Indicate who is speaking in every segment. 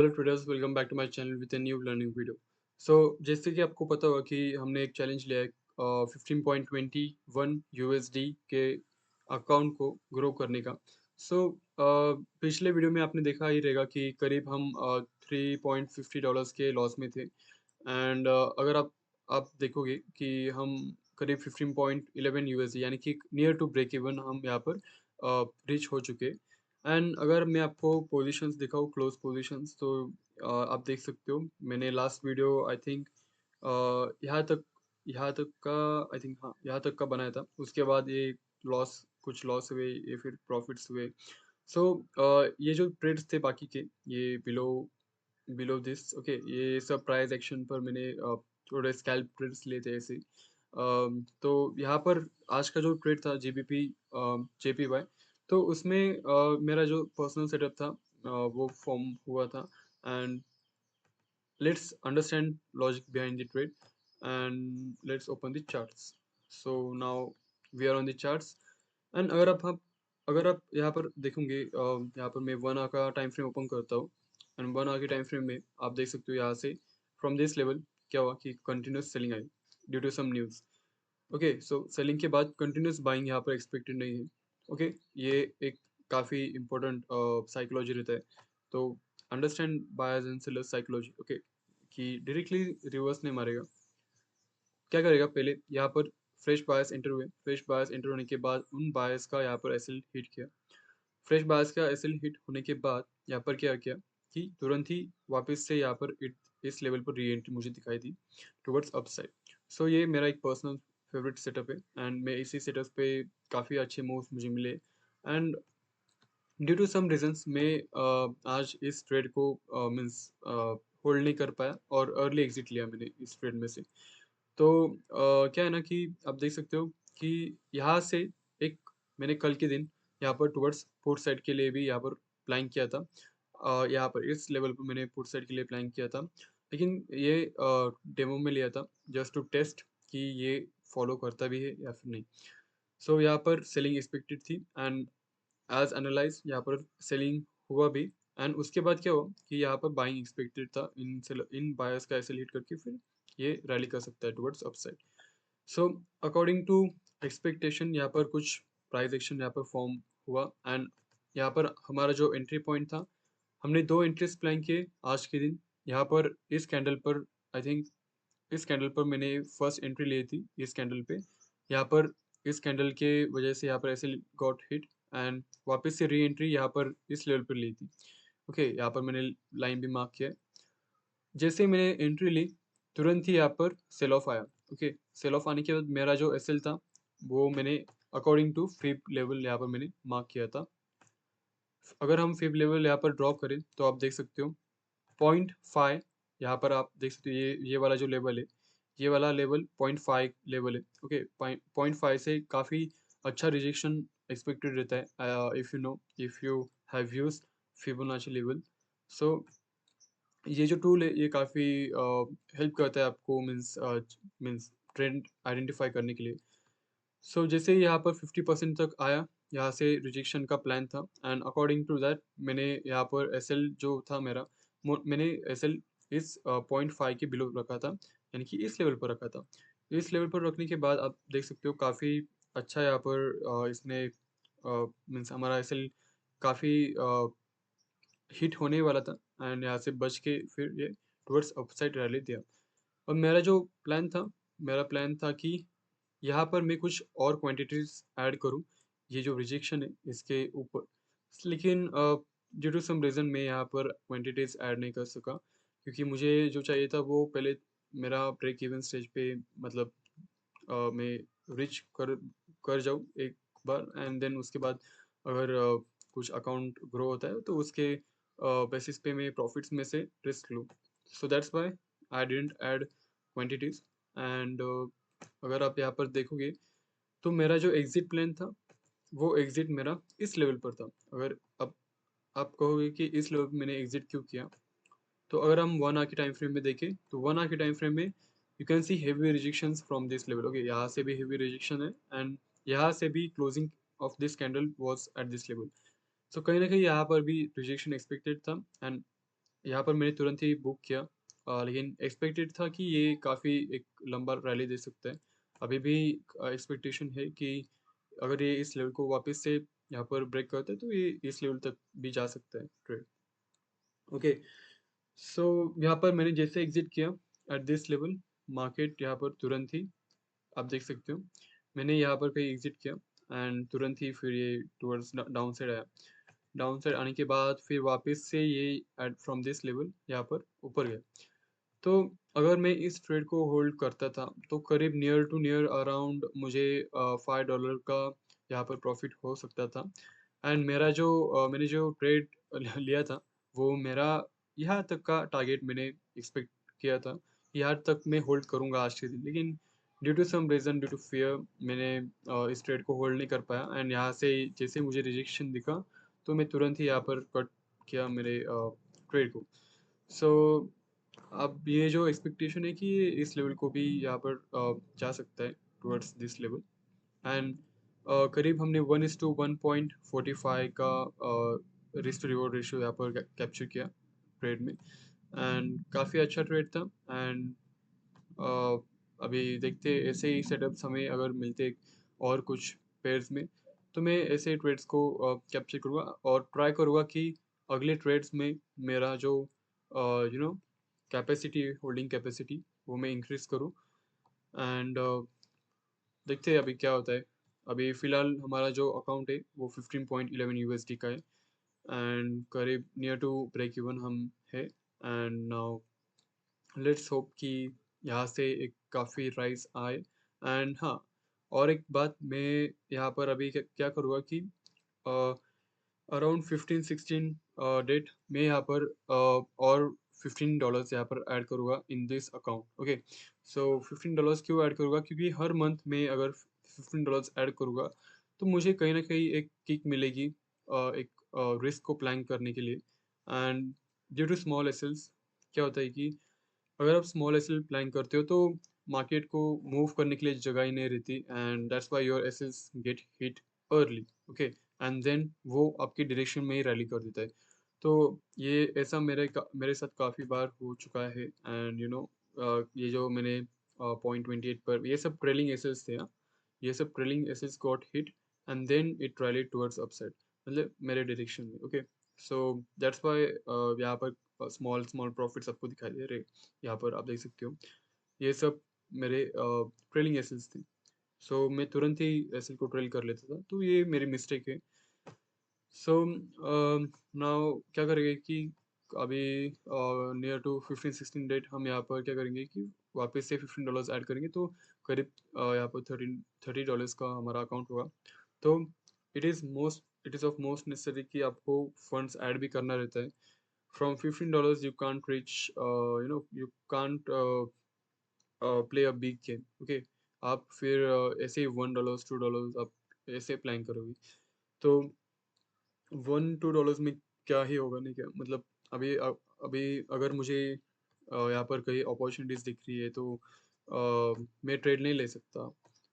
Speaker 1: Hello traders, welcome back to my channel with a new learning video. So जैसे कि आपको पता होगा कि हमने एक चैलेंज लिया है 15.21 यूएसडी के अकाउंट को ग्रो करने का। सो पिछले वीडियो में आपने देखा ही रहेगा कि करीब हम $3.50 के लॉस में थे। एंड अगर आप देखोगे कि हम करीब 15.11 यूएसडी यानी कि नियर टू ब्रेक इवन हम यहाँ पर रीच हो चुके। एंड अगर मैं आपको पोजीशंस दिखाऊँ, क्लोज पोजीशंस, तो आप देख सकते हो मैंने लास्ट वीडियो आई थिंक यहाँ तक का आई थिंक, हाँ, यहाँ तक का बनाया था। उसके बाद ये लॉस हुए, ये फिर प्रॉफिट्स हुए। सो ये जो ट्रेड्स थे बाकी के, ये बिलो बिलो दिस, ओके, ये सब प्राइस एक्शन पर मैंने थोड़े स्कैल्प ट्रेड्स लिए थे ऐसे। तो यहाँ पर आज का जो ट्रेड था जीबीपी जेपीवाई, तो उसमें मेरा जो पर्सनल सेटअप था वो फॉर्म हुआ था। And let's understand logic behind the trade, and let's open the charts. So now we are on the charts. And अगर आप यहाँ पर देखेंगे, यहाँ पर मैं 1 आवर का टाइम फ्रेम ओपन करता हूँ। एंड 1 आवर के टाइम फ्रेम में आप देख सकते हो यहाँ से फ्रॉम दिस लेवल क्या हुआ कि कंटिन्यूस सेलिंग आई due to some news. Okay, so selling के बाद कंटिन्यूस बाइंग यहाँ पर एक्सपेक्टेड नहीं है। ओके, ये एक काफ़ी इंपॉर्टेंट साइकोलॉजी रहता है। तो understand buyers and sellers psychology, okay, कि डायरेक्टली रिवर्स नहीं मारेगा। क्या करेगा, पहले यहाँ पर फ्रेश बायर्स एंटर हुए। फ्रेश बायर्स एंटर होने के बाद उन बायर्स का यहाँ पर एसएल हिट किया। फ्रेश बायर्स का एसएल हिट होने के बाद यहाँ पर क्या किया कि तुरंत ही वापस से यहाँ पर इस लेवल पर री एंट्री मुझे दिखाई दी टुवर्ड्स अपसाइड। सो ये मेरा एक पर्सनल फेवरेट सेटअप है। एंड मैं इसी सेटअप पे काफ़ी अच्छे मूव्स मुझे मिले। And due to some reasons मैं आज इस ट्रेड को मीन्स होल्ड नहीं कर पाया और अर्ली एग्जिट लिया मैंने इस ट्रेड में से। तो क्या है ना कि आप देख सकते हो कि यहाँ से एक मैंने कल के दिन यहाँ पर टुवर्ड्स पुट साइड के लिए भी यहाँ पर प्लान किया था। यहाँ पर इस लेवल पर मैंने पुट साइड के लिए प्लान किया था, लेकिन ये डेमो में लिया था जस्ट टू टेस्ट कि ये फॉलो करता भी है या फिर नहीं। सो यहाँ पर सेलिंग एक्सपेक्टेड थी। एंड एज एनालाइज यहाँ पर सेलिंग हुआ भी। एंड उसके बाद क्या हुआ कि यहाँ पर बाइंग एक्सपेक्टेड था इन बायर्स का ऐसे लीड करके फिर ये रैली कर सकता है towards upside. So according to expectation यहाँ पर कुछ प्राइस एक्शन यहाँ पर फॉर्म हुआ। एंड यहाँ पर हमारा जो एंट्री पॉइंट था, हमने दो एंट्रीज प्लान किए आज के दिन। यहाँ पर इस कैंडल पर आई थिंक इस कैंडल पर मैंने फर्स्ट एंट्री ली थी इस कैंडल पे। यहाँ पर इस कैंडल के वजह से यहाँ पर ऐसे गॉट हिट। एंड वापस से री एंट्री यहाँ पर इस लेवल पर ली थी। ओके, यहाँ पर मैंने लाइन भी मार्क किया है। जैसे मैंने एंट्री ली, तुरंत ही यहाँ पर सेल ऑफ आया। ओके, सेल ऑफ आने के बाद मेरा जो एसएल था वो मैंने अकॉर्डिंग टू फिब लेवल यहाँ पर मैंने मार्क किया था। अगर हम फिब लेवल यहाँ पर ड्रॉ करें तो आप देख सकते हो 0.5, यहाँ पर आप देख सकते हो ये वाला जो लेवल है, ये वाला लेवल 0.5 लेवल है। ओके, 0.5 से काफ़ी अच्छा रिजेक्शन एक्सपेक्टेड रहता है if you have used Fibonacci level. So ये जो टूल है ये काफ़ी हेल्प करता है आपको, मीन्स ट्रेंड आइडेंटिफाई करने के लिए। सो जैसे ही यहाँ पर 50% तक आया, यहाँ से रिजेक्शन का प्लान था। एंड अकॉर्डिंग टू दैट मैंने यहाँ पर एसएल जो था मेरा, मैंने एसएल इस 0.5 के बिलो रखा था, यानी कि इस लेवल पर रखा था। इस लेवल पर रखने के बाद आप देख सकते हो काफ़ी अच्छा यहाँ पर इसने मीन्स हमारा एसएल काफ़ी हिट होने वाला था। एंड यहाँ से बच के फिर ये टुवर्ड्स अपसाइड रैली दिया। और मेरा प्लान था कि यहाँ पर मैं कुछ और क्वांटिटीज ऐड करूँ ये जो रिजेक्शन है इसके ऊपर। लेकिन ड्यू टू सम रीज़न मैं यहाँ पर क्वांटिटीज ऐड नहीं कर सका, क्योंकि मुझे जो चाहिए था वो पहले मेरा ब्रेक इवन स्टेज पे, मतलब मैं रीच कर जाऊँ एक बार। एंड देन उसके बाद अगर कुछ अकाउंट ग्रो होता है तो उसके बेसिस पे मैं प्रॉफिट्स में से रिस्क लूँ। सो that's why I didn't add quantities. And अगर आप यहाँ पर देखोगे तो मेरा जो एग्जिट प्लान था वो एग्जिट मेरा इस लेवल पर था। अगर अब आप कहोगे कि इस लेवल पे मैंने एग्जिट क्यों किया, तो अगर हम 1 आवर के टाइम फ्रेम में देखें तो 1 आवर के टाइम फ्रेम में you can see heavy rejections from this level. Okay, यहाँ से भी हेवी रिजेक्शन है। एंड यहाँ से भी closing of this candle was at this level. So कहीं ना कहीं यहाँ पर भी रिजेक्शन एक्सपेक्टेड था। एंड यहाँ पर मैंने तुरंत ही बुक किया, लेकिन एक्सपेक्टेड था कि ये काफ़ी एक लंबा रैली दे सकता है। अभी भी एक्सपेक्टेशन है कि अगर ये इस लेवल को वापस से यहाँ पर ब्रेक करता है तो ये इस लेवल तक भी जा सकता है ट्रेड। ओके, सो यहाँ पर मैंने जैसे एग्ज़िट किया एट दिस लेवल, मार्केट यहाँ पर तुरंत ही आप देख सकते हो, मैंने यहाँ पर कहीं एग्ज़िट किया एंड तुरंत ही फिर ये टुवर्ड्स डाउन साइड आया। डाउन साइड आने के बाद फिर वापस से ये एट फ्रॉम दिस लेवल यहाँ पर ऊपर गया। तो अगर मैं इस ट्रेड को होल्ड करता था, तो करीब नियर टू नियर अराउंड मुझे $5 का यहाँ पर प्रॉफ़िट हो सकता था। एंड मेरा जो मैंने जो ट्रेड लिया था, वो मेरा यहाँ तक का टारगेट मैंने एक्सपेक्ट किया था। यहाँ तक मैं होल्ड करूँगा आज के दिन। लेकिन due to some reason, due to fear, मैंने इस ट्रेड को होल्ड नहीं कर पाया एंड यहाँ से जैसे मुझे रिजेक्शन दिखा, तो मैं तुरंत ही यहाँ पर कट किया मेरे ट्रेड को। सो अब ये जो एक्सपेक्टेशन है कि ये इस लेवल को भी यहाँ पर जा सकता है टुवर्ड्स दिस लेवल एंड करीब हमने 1:1.45 का रिस्क टू रिवॉर्ड रेशियो यहाँ पर कैप्चर किया ट्रेड में एंड काफ़ी अच्छा ट्रेड था एंड अभी देखते ऐसे ही सेटअप्स हमें अगर मिलते और कुछ पेयर्स में, तो मैं ऐसे ट्रेड्स को कैप्चर करूँगा और ट्राई करूँगा कि अगले ट्रेड्स में मेरा जो कैपेसिटी, होल्डिंग कैपेसिटी, वो मैं इंक्रीज़ करूँ एंड देखते हैं अभी क्या होता है। अभी फ़िलहाल हमारा जो अकाउंट है वो 15.11 यूएसडी का है एंड करीब नियर टू ब्रेक इवन हम है एंड नाउ लेट्स होप कि यहाँ से एक काफ़ी राइज़ आए एंड हाँ, और एक बात मैं यहाँ पर अभी क्या करूँगा कि अ, अराउंड 15-16 डेट में यहाँ पर और $15 यहाँ पर ऐड करूँगा इन दिस अकाउंट। ओके, सो $15 क्यों ऐड करूँगा? क्योंकि हर मंथ में अगर $15 ऐड करूँगा, तो मुझे कहीं न कहीं एक किक मिलेगी एक रिस्क को प्लान करने के लिए एंड ड्यू टू स्मॉल एसएल्स क्या होता है कि अगर आप स्मॉल एसएल प्लान करते हो तो मार्केट को मूव करने के लिए जगह ही नहीं रहती and that's why your SLs get hit early. Okay, and then वो आपकी डायरेक्शन में ही रैली कर देता है। तो ये ऐसा मेरे साथ काफ़ी बार हो चुका है एंड ये जो मैंने पॉइंट 28 पर ये सब ट्रेलिंग एसेस थे, हाँ, ये सब ट्रेलिंग एसेस got hit and then it rallied towards upside, मतलब मेरे डायरेक्शन में। ओके, सो दैट्स व्हाई यहाँ पर स्मॉल स्मॉल प्रॉफिट्स आपको दिखाई दे रहे, यहाँ पर आप देख सकते हो। ये सब मेरे ट्रेलिंग एसेस थे। सो मैं तुरंत ही एसेल को ट्रेल कर लेता था, तो ये मेरी मिस्टेक है। सो नाउ क्या करेंगे कि अभी नियर टू 15-16 डेट हम यहाँ पर क्या करेंगे कि वापस से $15 ऐड करेंगे, तो करीब यहाँ पर 30 का हमारा अकाउंट होगा। तो it is of most necessary कि आपको फंड्स ऐड भी करना रहता है। From $15 you can't reach you can't play a big game. Okay, आप फिर ऐसे ही $1 $2 आप ऐसे प्लान करोगे, तो $1-2 में क्या ही होगा, नहीं क्या मतलब अभी अगर मुझे यहाँ पर कहीं अपॉर्चुनिटीज़ दिख रही है तो मैं ट्रेड नहीं ले सकता।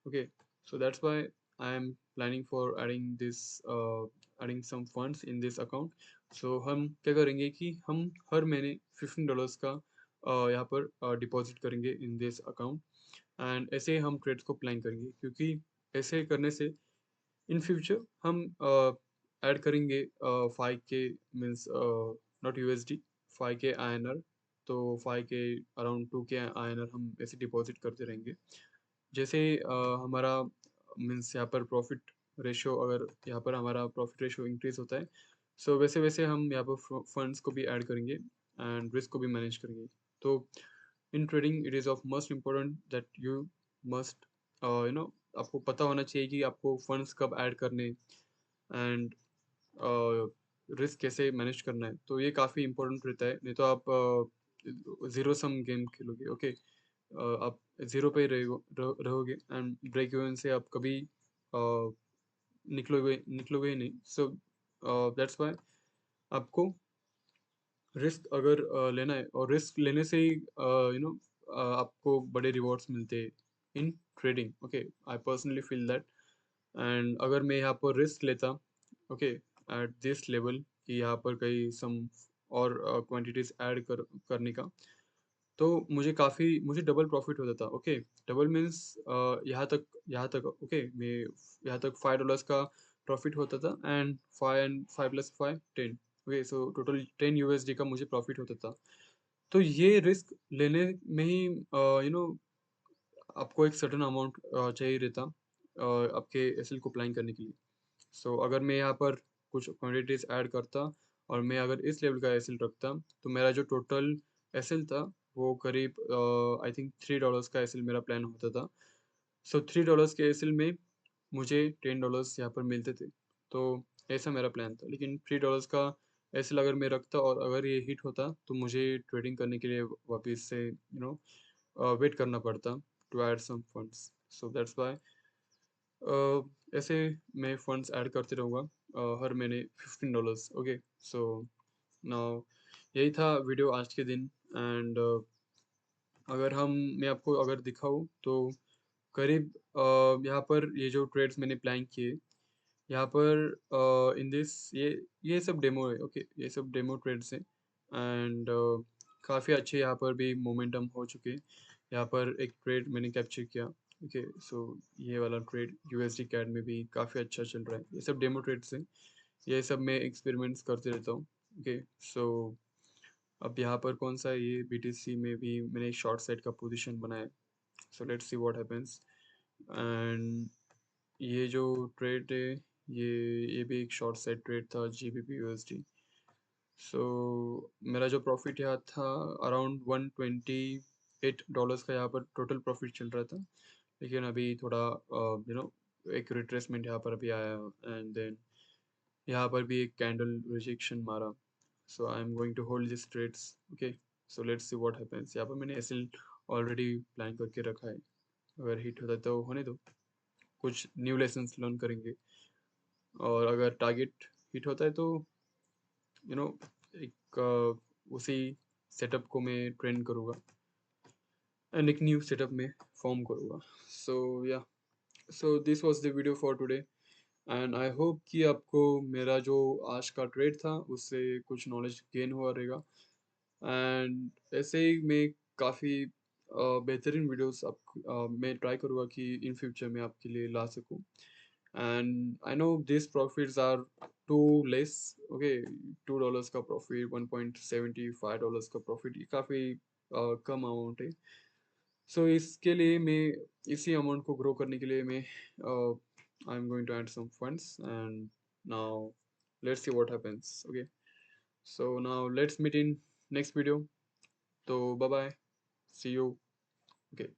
Speaker 1: Okay, so that's why I am planning for adding some funds in this account. So हम क्या करेंगे कि हम हर महीने $15 का यहाँ पर डिपॉजिट करेंगे इन दिस अकाउंट एंड ऐसे हम ट्रेड्स को प्लान करेंगे, क्योंकि ऐसे करने से इन फ्यूचर हम ऐड करेंगे 5K means not USD, 5K INR, तो 5K अराउंड 2K आईएनआर हम ऐसे डिपॉजिट करते रहेंगे। जैसे हमारा मीन्स यहाँ पर प्रॉफिट रेशियो, अगर यहाँ पर हमारा प्रॉफिट रेशियो इंक्रीज होता है, सो वैसे वैसे हम यहाँ पर फंड्स को भी ऐड करेंगे एंड रिस्क को भी मैनेज करेंगे। तो in trading it is of most important that you must आपको पता होना चाहिए कि आपको फंड्स कब ऐड करने एंड रिस्क कैसे मैनेज करना है। तो ये काफ़ी इम्पोर्टेंट रहता है, नहीं तो आप ज़ीरो सम गेम खेलोगे। ओके, आप ज़ीरो पे ही रहोगे एंड ब्रेक इवन से आप कभी निकलोगे ही नहीं। सो दैट्स व्हाई आपको रिस्क अगर लेना है, और रिस्क लेने से ही आपको बड़े रिवॉर्ड्स मिलते हैं in trading. Okay, I personally feel that and अगर मैं यहाँ पर रिस्क लेता, ओके, एट दिस लेवल कि यहाँ पर कहीं सम और क्वांटिटीज़ ऐड करने का, तो मुझे डबल प्रॉफ़िट होता था, ओके। डबल मीन्स यहाँ तक ओके, मैं यहाँ तक $5 का प्रॉफ़िट होता था, and 5 plus 5 10, okay, so total 10 USD का मुझे प्रॉफ़िट होता था। तो ये रिस्क लेने में ही आपको एक सर्टेन अमाउंट चाहिए रहता आपके एसएल को प्लान करने के लिए। सो अगर मैं यहाँ पर कुछ क्वांटिटीज ऐड करता और मैं अगर इस लेवल का एसएल रखता, तो मेरा जो टोटल एसएल था वो करीब आई थिंक $3 का एसएल मेरा प्लान होता था। सो $3 के एसएल में मुझे $10 यहाँ पर मिलते थे। तो ऐसा मेरा प्लान था, लेकिन $3 का एसएल अगर मैं रखता और अगर ये हिट होता, तो मुझे ट्रेडिंग करने के लिए वापस से वेट करना पड़ता to add some funds. So that's why ऐसे मैं फंड्स ऐड करते रहूँगा हर महीने $15, ओके। सो नाउ यही था वीडियो आज के दिन, एंड अगर हम मैं आपको अगर दिखाऊँ तो करीब यहाँ पर ये जो ट्रेड्स मैंने प्लान किए, यहाँ पर इन दिस ये सब डेमो है, ओके, ये सब डेमो ट्रेड्स हैं, एंड काफ़ी अच्छे यहाँ पर भी मोमेंटम हो चुके हैं। यहाँ पर एक ट्रेड मैंने कैप्चर किया, ओके। सो ये वाला ट्रेड यूएसडी कैड में भी काफ़ी अच्छा चल रहा है। ये सब डेमो ट्रेड्स हैं, ये सब मैं एक्सपेरिमेंट्स करते रहता हूँ, ओके। सो अब यहाँ पर कौन सा है, ये बीटीसी में भी मैंने शॉर्ट साइड का पोजीशन बनाया। सो let's see what happens. And ये जो ट्रेड है, ये ये भी एक शॉर्ट साइड ट्रेड था जीबीपी यूएसडी। सो मेरा जो प्रॉफिट यहाँ था अराउंड $128 का यहाँ पर टोटल प्रॉफिट चल रहा था, लेकिन अभी थोड़ा एक रिट्रेसमेंट यहाँ पर अभी आया, एंड देन यहाँ पर भी एक कैंडल रिजेक्शन मारा। So I am going to hold this trades, okay. So let's see what happens. यहाँ पर मैंने एसएल ऑलरेडी प्लान करके रखा है, अगर हिट होता है तो होने दो, कुछ न्यू लेसन्स लर्न करेंगे, और अगर टारगेट हिट होता है तो यू नो एक उसी सेटअप को मैं ट्रेंड करूँगा एंड एक न्यू सेटअप में फॉर्म करूँगा। सो या, so this was the video for today, and I hope कि आपको मेरा जो आज का ट्रेड था उससे कुछ नॉलेज गेन हुआ रहेगा, एंड ऐसे ही मैं काफ़ी बेहतरीन वीडियोस मैं ट्राई करूँगा कि इन फ्यूचर में आपके लिए ला सकूँ। And I know these profits are too less. Okay, $2 का प्रॉफिट, $1.75 का प्रॉफिट, ये काफ़ी कम अमाउंट है। सो इसके लिए मैं इसी अमाउंट को ग्रो करने के लिए मैं I am going to add some funds, and now let's see what happens, okay. So now let's meet in next video. तो bye bye, see you, okay.